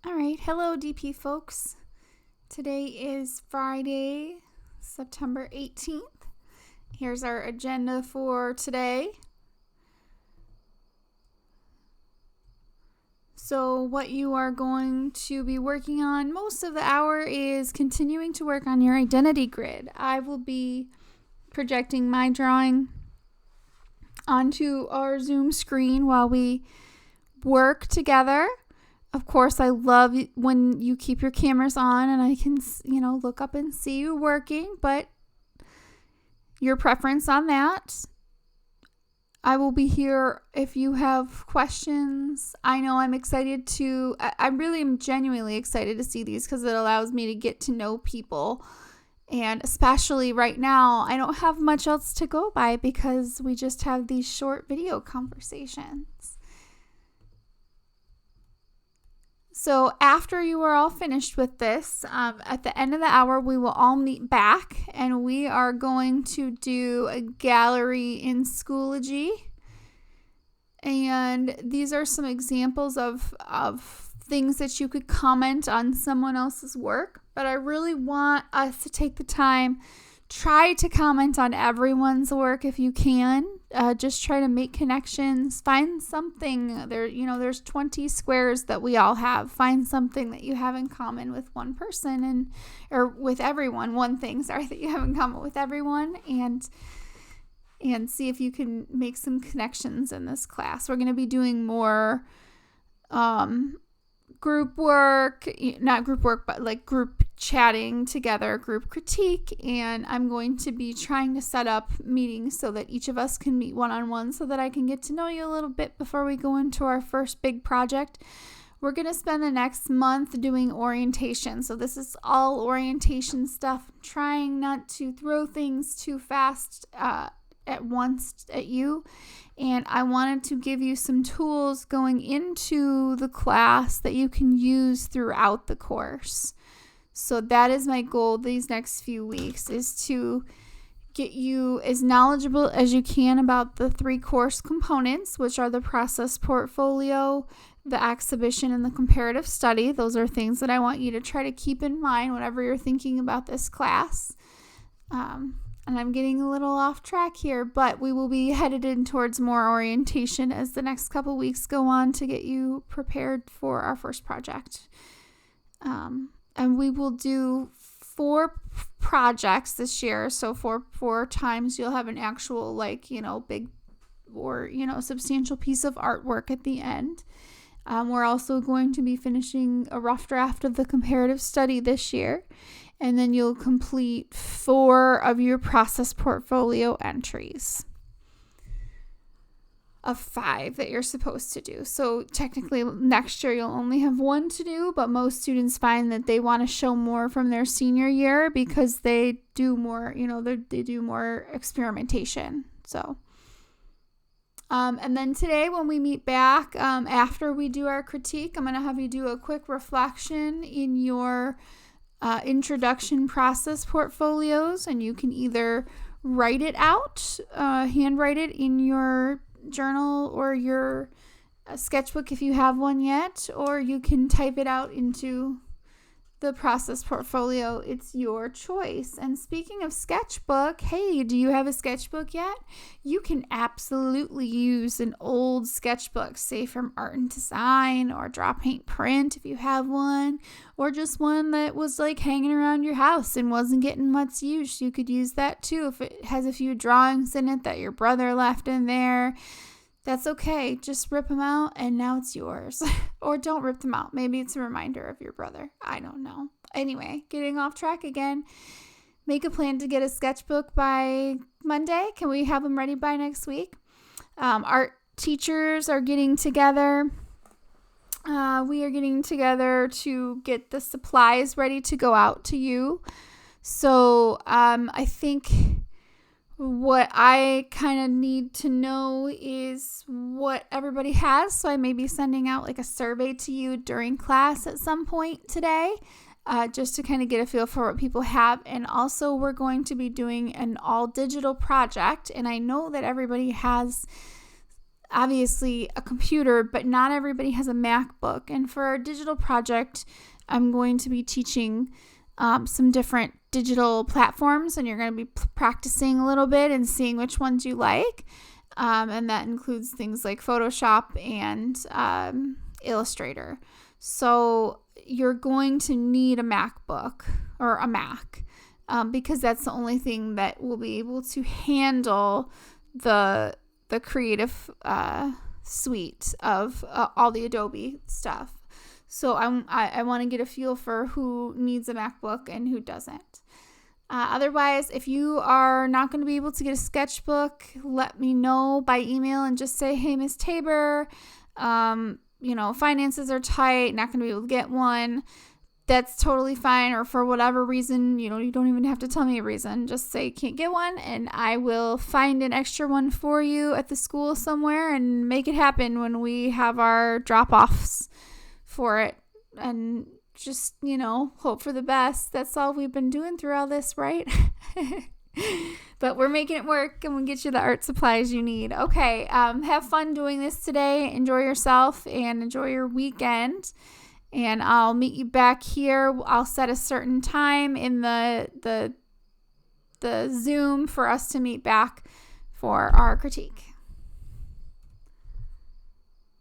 All right, hello DP folks. Today is Friday, September 18th. Here's our agenda for today. So what you are going to be working on most of the hour is continuing to work on your identity grid. I will be projecting my drawing onto our Zoom screen while we work together. Of course, I love when you keep your cameras on and I can, look up and see you working, but your preference on that. I will be here if you have questions. I know I'm excited I really am genuinely excited to see these because it allows me to get to know people. And especially right now, I don't have much else to go by because we just have these short video conversations. So after you are all finished with this, at the end of the hour, we will all meet back and we are going to do a gallery in Schoology. And these are some examples of things that you could comment on someone else's work. But I really want us to take the time, try to comment on everyone's work if you can. Just try to make connections. Find something. There's 20 squares that we all have. Find something that you have in common with one person or with everyone. One thing, that you have in common with everyone, and see if you can make some connections in this class. We're going to be doing more group work, not group work, but like group chatting together, group critique, and I'm going to be trying to set up meetings so that each of us can meet one-on-one so that I can get to know you a little bit before we go into our first big project. We're going to spend the next month doing orientation, so this is all orientation stuff, trying not to throw things too fast at once at you. And I wanted to give you some tools going into the class that you can use throughout the course. So that is my goal these next few weeks, is to get you as knowledgeable as you can about the 3 course components, which are the process portfolio, the exhibition, and the comparative study. Those are things that I want you to try to keep in mind whenever you're thinking about this class. And I'm getting a little off track here, but we will be headed in towards more orientation as the next couple weeks go on to get you prepared for our first project. And we will do 4 projects this year. So 4 times you'll have an actual big or, substantial piece of artwork at the end. We're also going to be finishing a rough draft of the comparative study this year. And then you'll complete 4 of your process portfolio entries of 5 that you're supposed to do. So technically next year you'll only have 1 to do, but most students find that they want to show more from their senior year because they do more, they do more experimentation. So, and then today when we meet back, after we do our critique, I'm going to have you do a quick reflection in your introduction process portfolios, and you can either write it out, handwrite it in your journal or your sketchbook if you have one yet, or you can type it out into the process portfolio. It's your choice. And speaking of sketchbook, hey, do you have a sketchbook yet? You can absolutely use an old sketchbook, say from Art and Design or Draw Paint Print if you have one, or just one that was hanging around your house and wasn't getting much use. You could use that too if it has a few drawings in it that your brother left in there. That's okay. Just rip them out and now it's yours. Or don't rip them out. Maybe it's a reminder of your brother. I don't know. Anyway, getting off track again. Make a plan to get a sketchbook by Monday. Can we have them ready by next week? Art teachers are getting together. We are getting together to get the supplies ready to go out to you. So I think what I kind of need to know is what everybody has. So I may be sending out a survey to you during class at some point today, just to kind of get a feel for what people have. And also we're going to be doing an all digital project. And I know that everybody has obviously a computer, but not everybody has a MacBook. And for our digital project, I'm going to be teaching some different digital platforms, and you're going to be practicing a little bit and seeing which ones you like. And that includes things like Photoshop and Illustrator. So you're going to need a MacBook or a Mac because that's the only thing that will be able to handle the creative suite of all the Adobe stuff. So I want to get a feel for who needs a MacBook and who doesn't. Otherwise, if you are not going to be able to get a sketchbook, let me know by email and just say, hey, Miss Tabor, finances are tight, not going to be able to get one. That's totally fine. Or for whatever reason, you don't even have to tell me a reason. Just say can't get one, and I will find an extra one for you at the school somewhere and make it happen when we have our drop-offs for it. And just, hope for the best. That's all we've been doing through all this, right? But we're making it work, and we'll get you the art supplies you need. Okay, have fun doing this today. Enjoy yourself and enjoy your weekend. And I'll meet you back here. I'll set a certain time in the Zoom for us to meet back for our critique.